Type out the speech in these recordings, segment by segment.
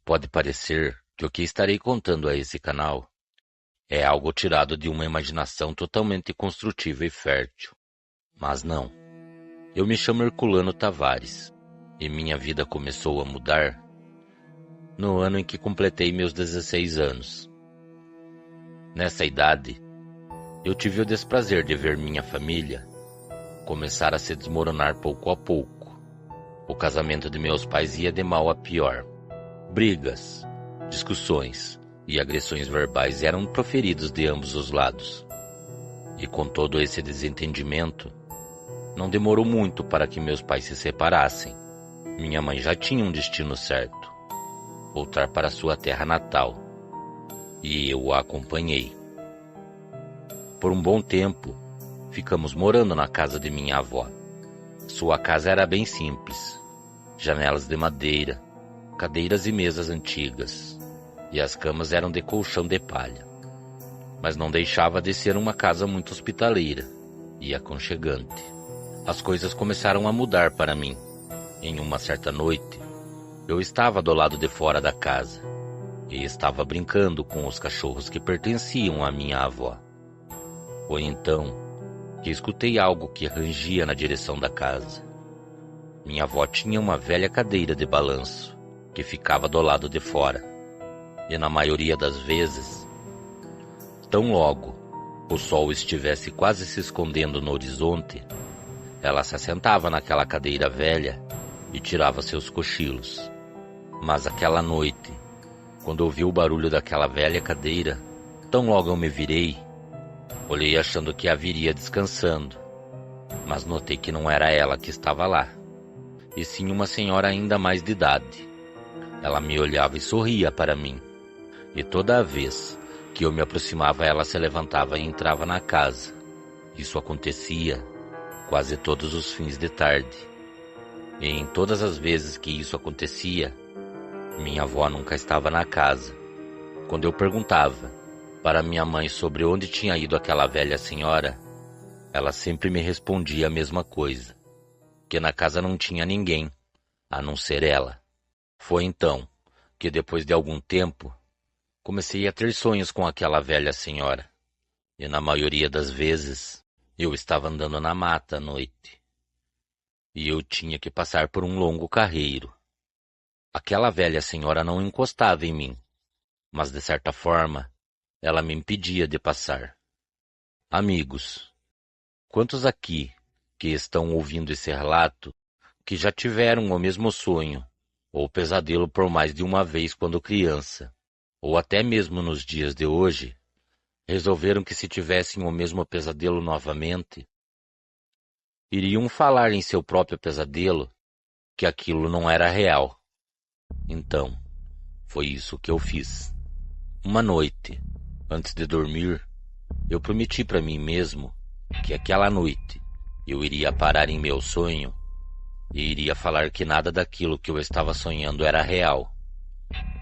Pode parecer que o que estarei contando a esse canal é algo tirado de uma imaginação totalmente construtiva e fértil. Mas não. Eu me chamo Herculano Tavares e minha vida começou a mudar no ano em que completei meus 16 anos. Nessa idade, eu tive o desprazer de ver minha família começar a se desmoronar pouco a pouco. O casamento de meus pais ia de mal a pior. Brigas, discussões e agressões verbais eram proferidos de ambos os lados. E com todo esse desentendimento, não demorou muito para que meus pais se separassem. Minha mãe já tinha um destino certo: voltar para sua terra natal. E eu a acompanhei. Por um bom tempo, ficamos morando na casa de minha avó. Sua casa era bem simples: janelas de madeira, cadeiras e mesas antigas, e as camas eram de colchão de palha. Mas não deixava de ser uma casa muito hospitaleira e aconchegante. As coisas começaram a mudar para mim. Em uma certa noite, eu estava do lado de fora da casa e estava brincando com os cachorros que pertenciam à minha avó. Foi então que escutei algo que rangia na direção da casa. Minha avó tinha uma velha cadeira de balanço que ficava do lado de fora, e na maioria das vezes, tão logo o sol estivesse quase se escondendo no horizonte, ela se assentava naquela cadeira velha e tirava seus cochilos. Mas aquela noite, quando ouvi o barulho daquela velha cadeira, tão logo eu me virei, olhei achando que a viria descansando, mas notei que não era ela que estava lá, e sim uma senhora ainda mais de idade. Ela me olhava e sorria para mim, e toda a vez que eu me aproximava, ela se levantava e entrava na casa. Isso acontecia quase todos os fins de tarde, e em todas as vezes que isso acontecia, minha avó nunca estava na casa. Quando eu perguntava para minha mãe sobre onde tinha ido aquela velha senhora, ela sempre me respondia a mesma coisa: que na casa não tinha ninguém, a não ser ela. Foi então que, depois de algum tempo, comecei a ter sonhos com aquela velha senhora, e na maioria das vezes eu estava andando na mata à noite, e eu tinha que passar por um longo carreiro. Aquela velha senhora não encostava em mim, mas de certa forma ela me impedia de passar. Amigos, quantos aqui que estão ouvindo esse relato que já tiveram o mesmo sonho ou pesadelo por mais de uma vez quando criança, ou até mesmo nos dias de hoje, resolveram que se tivessem o mesmo pesadelo novamente, iriam falar em seu próprio pesadelo que aquilo não era real? Então, foi isso que eu fiz. Uma noite, antes de dormir, eu prometi para mim mesmo que aquela noite eu iria parar em meu sonho e iria falar que nada daquilo que eu estava sonhando era real.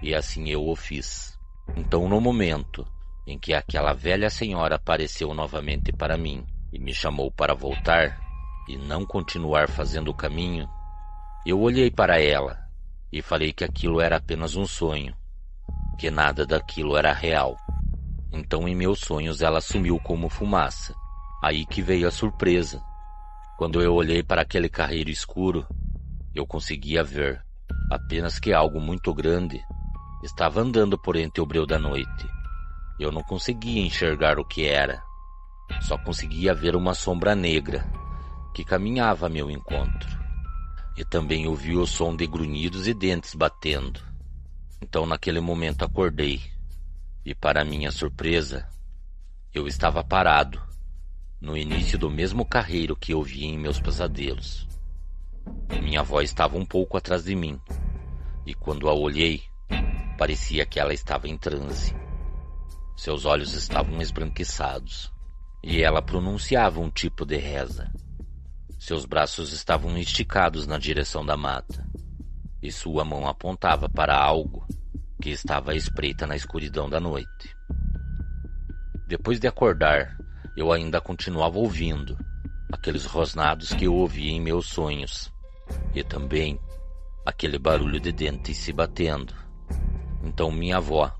E assim eu o fiz. Então, no momento em que aquela velha senhora apareceu novamente para mim e me chamou para voltar e não continuar fazendo o caminho, eu olhei para ela e falei que aquilo era apenas um sonho, que nada daquilo era real. Então, em meus sonhos, ela sumiu como fumaça. Aí que veio a surpresa. Quando eu olhei para aquele carreiro escuro, eu conseguia ver apenas que algo muito grande estava andando por entre o breu da noite. Eu não conseguia enxergar o que era, só conseguia ver uma sombra negra que caminhava a meu encontro. E também ouvi o som de grunhidos e dentes batendo. Então, naquele momento, acordei, e para minha surpresa, eu estava parado no início do mesmo carreiro que eu via em meus pesadelos. Minha avó estava um pouco atrás de mim, e quando a olhei, parecia que ela estava em transe. Seus olhos estavam esbranquiçados, e ela pronunciava um tipo de reza. Seus braços estavam esticados na direção da mata, e sua mão apontava para algo que estava à espreita na escuridão da noite. Depois de acordar, eu ainda continuava ouvindo aqueles rosnados que eu ouvia em meus sonhos, e também aquele barulho de dentes se batendo. Então minha avó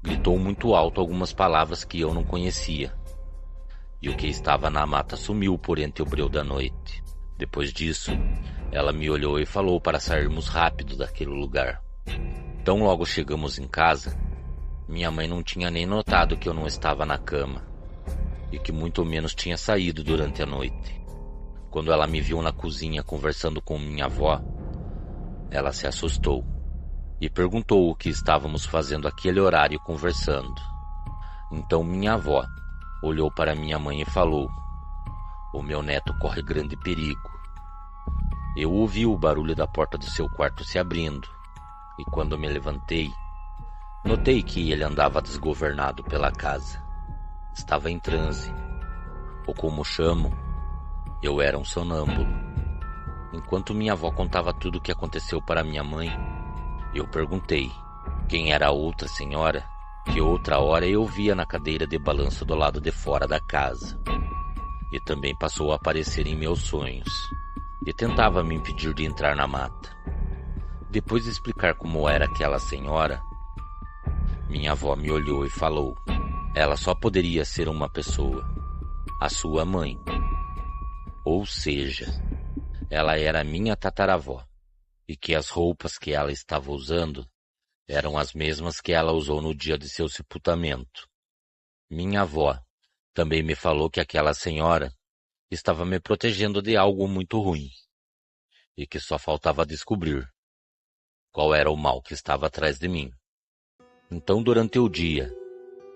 gritou muito alto algumas palavras que eu não conhecia, e o que estava na mata sumiu por entre o breu da noite. Depois disso, ela me olhou e falou para sairmos rápido daquele lugar. Tão logo chegamos em casa, minha mãe não tinha nem notado que eu não estava na cama, e que muito menos tinha saído durante a noite. Quando ela me viu na cozinha conversando com minha avó, ela se assustou e perguntou o que estávamos fazendo àquele horário conversando. Então minha avó olhou para minha mãe e falou: "O meu neto corre grande perigo." Eu ouvi o barulho da porta do seu quarto se abrindo, e quando me levantei, notei que ele andava desgovernado pela casa. Estava em transe, ou como chamo, eu era um sonâmbulo. Enquanto minha avó contava tudo o que aconteceu para minha mãe, eu perguntei quem era a outra senhora que outra hora eu via na cadeira de balanço do lado de fora da casa, e também passou a aparecer em meus sonhos, e tentava me impedir de entrar na mata. Depois de explicar como era aquela senhora, minha avó me olhou e falou: "Ela só poderia ser uma pessoa, a sua mãe. Ou seja, ela era minha tataravó, e que as roupas que ela estava usando eram as mesmas que ela usou no dia de seu sepultamento." Minha avó também me falou que aquela senhora estava me protegendo de algo muito ruim, e que só faltava descobrir qual era o mal que estava atrás de mim. Então, durante o dia,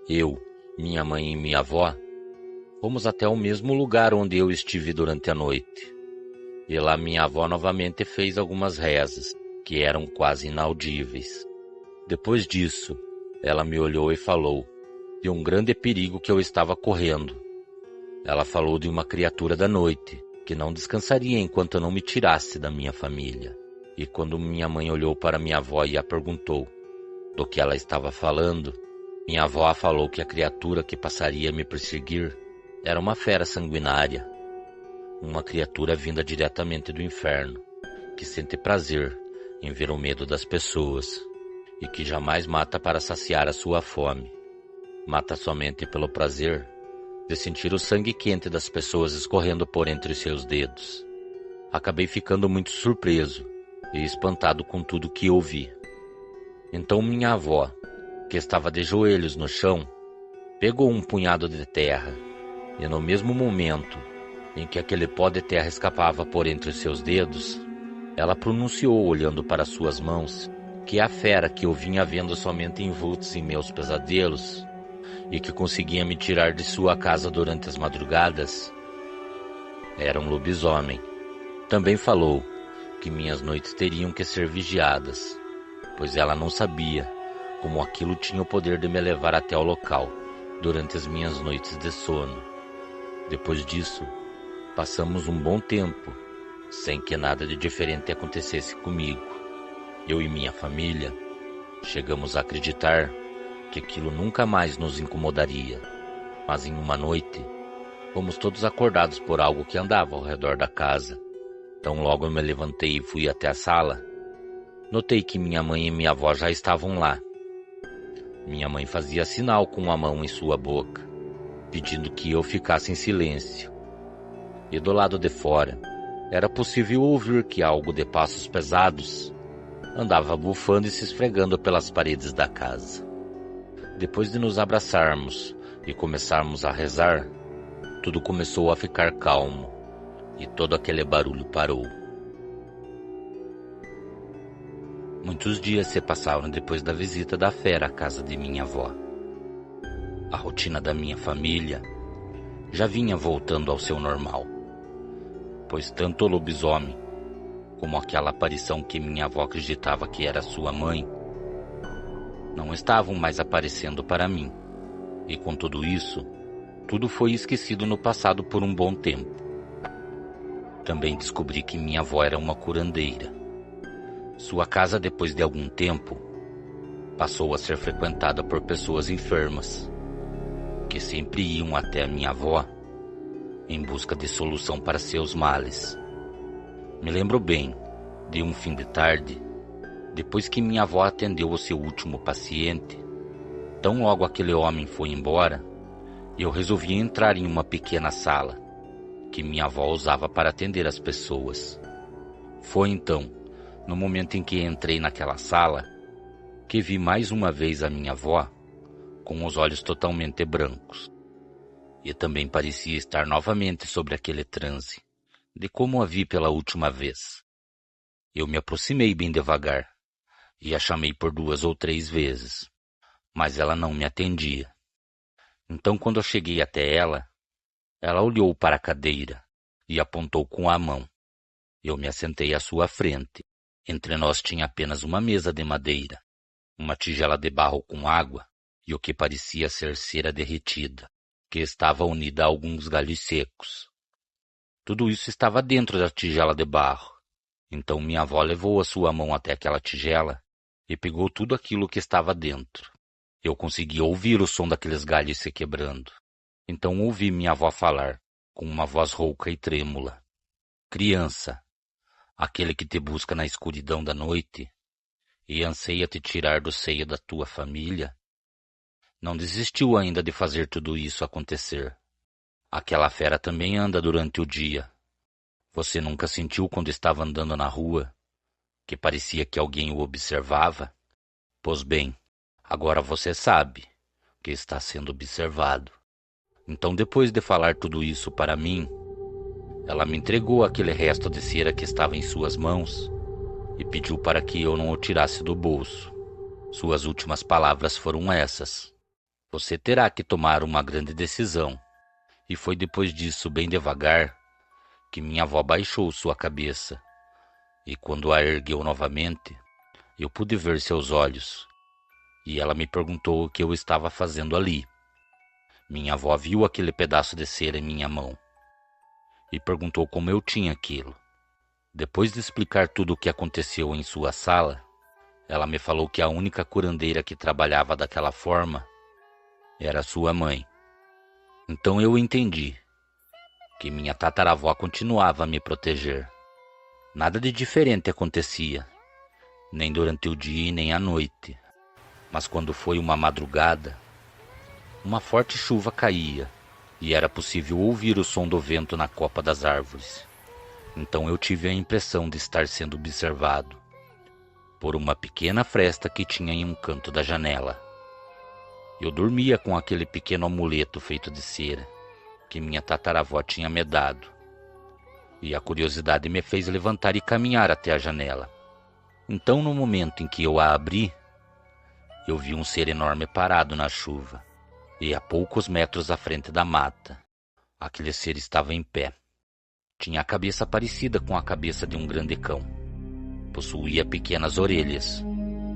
eu, minha mãe e minha avó fomos até o mesmo lugar onde eu estive durante a noite. E lá minha avó novamente fez algumas rezas, que eram quase inaudíveis. Depois disso, ela me olhou e falou de um grande perigo que eu estava correndo. Ela falou de uma criatura da noite, que não descansaria enquanto eu não me tirasse da minha família. E quando minha mãe olhou para minha avó e a perguntou do que ela estava falando, minha avó falou que a criatura que passaria a me perseguir era uma fera sanguinária, uma criatura vinda diretamente do inferno, que sente prazer em ver o medo das pessoas, e que jamais mata para saciar a sua fome. Mata somente pelo prazer de sentir o sangue quente das pessoas escorrendo por entre seus dedos. Acabei ficando muito surpreso e espantado com tudo que ouvi. Então minha avó, que estava de joelhos no chão, pegou um punhado de terra, e no mesmo momento em que aquele pó de terra escapava por entre os seus dedos, ela pronunciou, olhando para suas mãos, que a fera que eu vinha vendo somente em vultos em meus pesadelos, e que conseguia me tirar de sua casa durante as madrugadas, era um lobisomem. Também falou que minhas noites teriam que ser vigiadas, pois ela não sabia como aquilo tinha o poder de me levar até o local durante as minhas noites de sono. Depois disso, passamos um bom tempo sem que nada de diferente acontecesse comigo. Eu e minha família chegamos a acreditar que aquilo nunca mais nos incomodaria. Mas em uma noite, fomos todos acordados por algo que andava ao redor da casa. Então logo eu me levantei e fui até a sala. Notei que minha mãe e minha avó já estavam lá. Minha mãe fazia sinal com a mão em sua boca, pedindo que eu ficasse em silêncio. E do lado de fora, era possível ouvir que algo de passos pesados andava bufando e se esfregando pelas paredes da casa. Depois de nos abraçarmos e começarmos a rezar, tudo começou a ficar calmo e todo aquele barulho parou. Muitos dias se passaram depois da visita da fera à casa de minha avó. A rotina da minha família já vinha voltando ao seu normal, pois tanto o lobisomem como aquela aparição que minha avó acreditava que era sua mãe não estavam mais aparecendo para mim. E com tudo isso, tudo foi esquecido no passado por um bom tempo. Também descobri que minha avó era uma curandeira. Sua casa, depois de algum tempo, passou a ser frequentada por pessoas enfermas, que sempre iam até a minha avó em busca de solução para seus males. Me lembro bem de um fim de tarde, Depois que minha avó atendeu o seu último paciente, tão logo aquele homem foi embora, eu resolvi entrar em uma pequena sala que minha avó usava para atender as pessoas. Foi então, no momento em que entrei naquela sala, que vi mais uma vez a minha avó com os olhos totalmente brancos. E também parecia estar novamente sobre aquele transe, de como a vi pela última vez. Eu me aproximei bem devagar e a chamei por 2 ou 3 vezes, mas ela não me atendia. Então, quando eu cheguei até ela olhou para a cadeira e apontou com a mão. Eu me assentei à sua frente. Entre nós tinha apenas uma mesa de madeira, uma tigela de barro com água e o que parecia ser cera derretida, que estava unida a alguns galhos secos. Tudo isso estava dentro da tigela de barro. Então minha avó levou a sua mão até aquela tigela e pegou tudo aquilo que estava dentro. Eu conseguia ouvir o som daqueles galhos se quebrando. Então ouvi minha avó falar, com uma voz rouca e trêmula. Criança, aquele que te busca na escuridão da noite e anseia te tirar do seio da tua família, não desistiu ainda de fazer tudo isso acontecer. Aquela fera também anda durante o dia. Você nunca sentiu quando estava andando na rua, que parecia que alguém o observava? Pois bem, agora você sabe que está sendo observado. Então, depois de falar tudo isso para mim, ela me entregou aquele resto de cera que estava em suas mãos e pediu para que eu não o tirasse do bolso. Suas últimas palavras foram essas: você terá que tomar uma grande decisão. E foi depois disso, bem devagar, que minha avó baixou sua cabeça, e quando a ergueu novamente, eu pude ver seus olhos, e ela me perguntou o que eu estava fazendo ali. Minha avó viu aquele pedaço de cera em minha mão e perguntou como eu tinha aquilo. Depois de explicar tudo o que aconteceu em sua sala, ela me falou que a única curandeira que trabalhava daquela forma era sua mãe. Então eu entendi que minha tataravó continuava a me proteger. Nada de diferente acontecia, nem durante o dia e nem à noite. Mas quando foi uma madrugada, uma forte chuva caía e era possível ouvir o som do vento na copa das árvores. Então eu tive a impressão de estar sendo observado por uma pequena fresta que tinha em um canto da janela. Eu dormia com aquele pequeno amuleto feito de cera que minha tataravó tinha me dado, e a curiosidade me fez levantar e caminhar até a janela. Então, no momento em que eu a abri, eu vi um ser enorme parado na chuva e a poucos metros à frente da mata. Aquele ser estava em pé. Tinha a cabeça parecida com a cabeça de um grande cão. Possuía pequenas orelhas.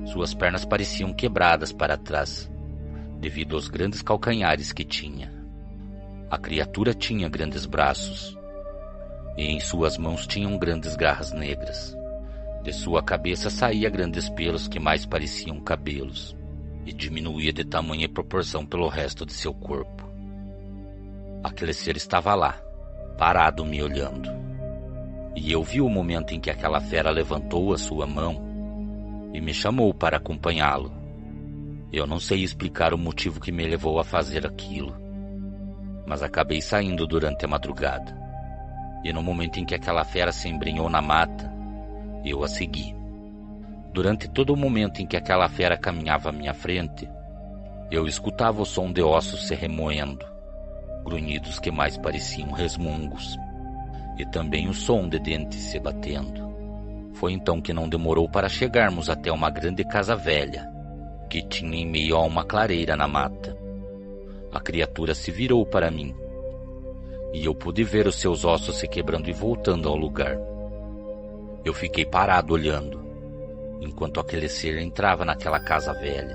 Suas pernas pareciam quebradas para trás, devido aos grandes calcanhares que tinha. A criatura tinha grandes braços, e em suas mãos tinham grandes garras negras. De sua cabeça saía grandes pelos que mais pareciam cabelos, e diminuía de tamanho e proporção pelo resto de seu corpo. Aquele ser estava lá, parado me olhando. E eu vi o momento em que aquela fera levantou a sua mão e me chamou para acompanhá-lo. Eu não sei explicar o motivo que me levou a fazer aquilo, mas acabei saindo durante a madrugada. E no momento em que aquela fera se embrenhou na mata, eu a segui. Durante todo o momento em que aquela fera caminhava à minha frente, eu escutava o som de ossos se remoendo, grunhidos que mais pareciam resmungos, e também o som de dentes se batendo. Foi então que não demorou para chegarmos até uma grande casa velha, que tinha em meio a uma clareira na mata. A criatura se virou para mim, e eu pude ver os seus ossos se quebrando e voltando ao lugar. Eu fiquei parado olhando, enquanto aquele ser entrava naquela casa velha.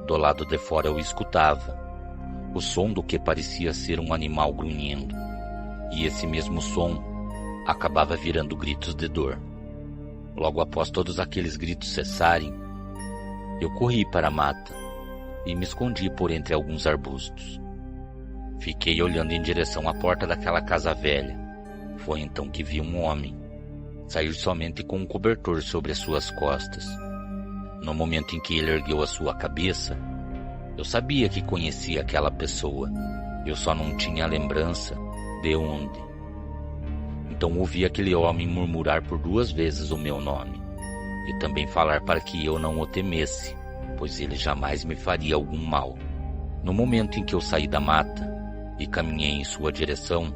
Do lado de fora eu escutava o som do que parecia ser um animal grunhindo, e esse mesmo som acabava virando gritos de dor. Logo após todos aqueles gritos cessarem, eu corri para a mata e me escondi por entre alguns arbustos. Fiquei olhando em direção à porta daquela casa velha. Foi então que vi um homem, sair somente com um cobertor sobre as suas costas. No momento em que ele ergueu a sua cabeça, eu sabia que conhecia aquela pessoa. Eu só não tinha lembrança de onde. Então ouvi aquele homem murmurar por 2 vezes o meu nome, e também falar para que eu não o temesse, pois ele jamais me faria algum mal. No momento em que eu saí da mata e caminhei em sua direção,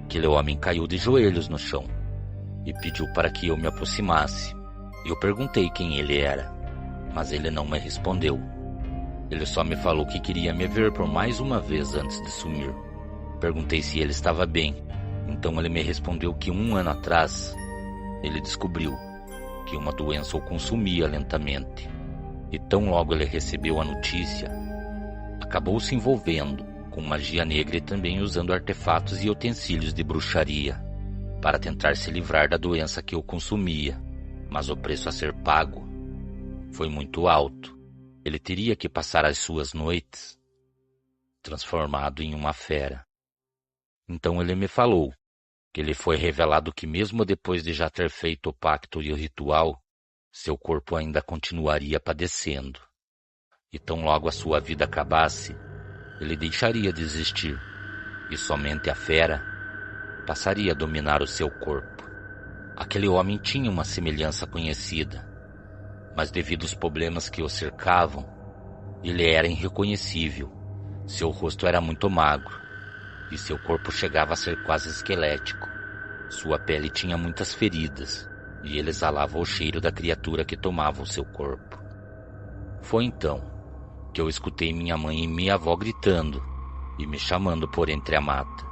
aquele homem caiu de joelhos no chão e pediu para que eu me aproximasse. Eu perguntei quem ele era, mas ele não me respondeu. Ele só me falou que queria me ver por mais uma vez antes de sumir. Perguntei se ele estava bem. Então ele me respondeu que 1 ano atrás ele descobriu que uma doença o consumia lentamente. E tão logo ele recebeu a notícia, acabou se envolvendo com magia negra e também usando artefatos e utensílios de bruxaria para tentar se livrar da doença que o consumia. Mas o preço a ser pago foi muito alto. Ele teria que passar as suas noites transformado em uma fera. Então ele me falou que lhe foi revelado que mesmo depois de já ter feito o pacto e o ritual, seu corpo ainda continuaria padecendo. E tão logo a sua vida acabasse, ele deixaria de existir, e somente a fera passaria a dominar o seu corpo. Aquele homem tinha uma semelhança conhecida, mas devido aos problemas que o cercavam, ele era irreconhecível. Seu rosto era muito magro, e seu corpo chegava a ser quase esquelético. Sua pele tinha muitas feridas, e ele exalava o cheiro da criatura que tomava o seu corpo. Foi então que eu escutei minha mãe e minha avó gritando e me chamando por entre a mata.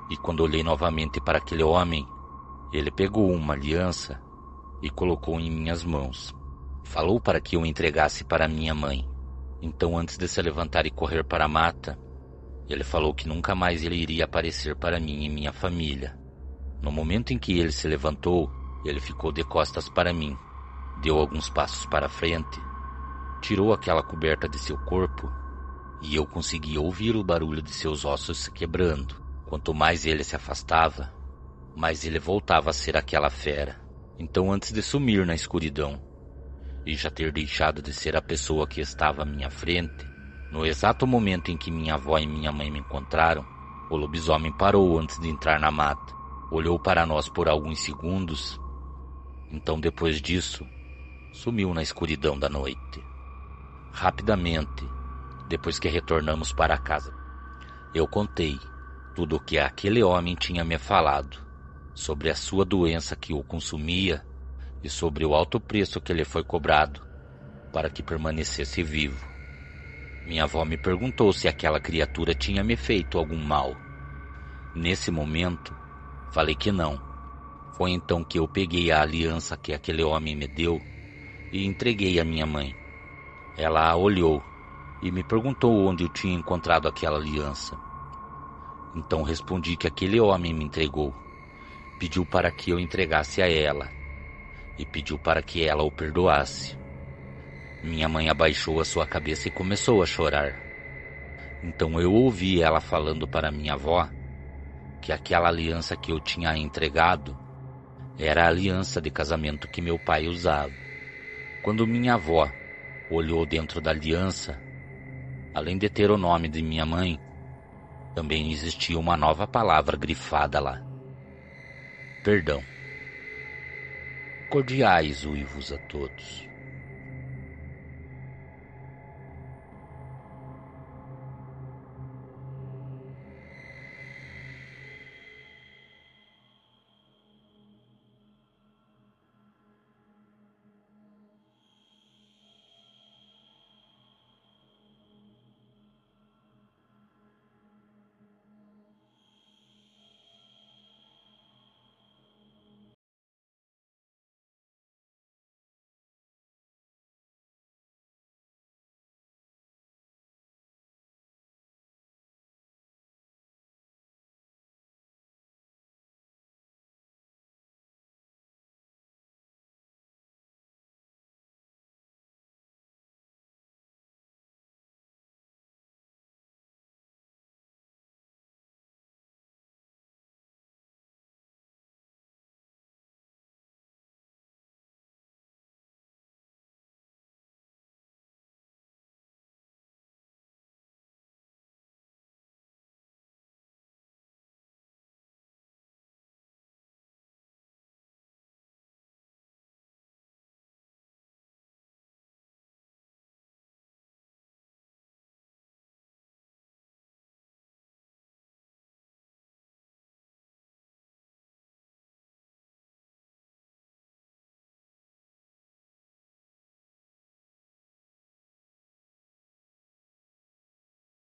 E quando olhei novamente para aquele homem, ele pegou uma aliança e colocou em minhas mãos. Falou para que eu entregasse para minha mãe. Então, antes de se levantar e correr para a mata, ele falou que nunca mais ele iria aparecer para mim e minha família. No momento em que ele se levantou, ele ficou de costas para mim, deu alguns passos para frente, tirou aquela coberta de seu corpo e eu conseguia ouvir o barulho de seus ossos se quebrando. Quanto mais ele se afastava, mais ele voltava a ser aquela fera. Então, antes de sumir na escuridão e já ter deixado de ser a pessoa que estava à minha frente, no exato momento em que minha avó e minha mãe me encontraram, o lobisomem parou antes de entrar na mata, olhou para nós por alguns segundos, então depois disso, sumiu na escuridão da noite. Rapidamente, depois que retornamos para casa, eu contei tudo o que aquele homem tinha me falado, sobre a sua doença que o consumia e sobre o alto preço que lhe foi cobrado para que permanecesse vivo. Minha avó me perguntou se aquela criatura tinha me feito algum mal. Nesse momento, falei que não. Foi então que eu peguei a aliança que aquele homem me deu e entreguei à minha mãe. Ela a olhou e me perguntou onde eu tinha encontrado aquela aliança. Então respondi que aquele homem me entregou. Pediu para que eu entregasse a ela e pediu para que ela o perdoasse. Minha mãe abaixou a sua cabeça e começou a chorar. Então eu ouvi ela falando para minha avó que aquela aliança que eu tinha entregado era a aliança de casamento que meu pai usava. Quando minha avó olhou dentro da aliança, além de ter o nome de minha mãe, também existia uma nova palavra grifada lá: perdão. Cordiais uivos a todos.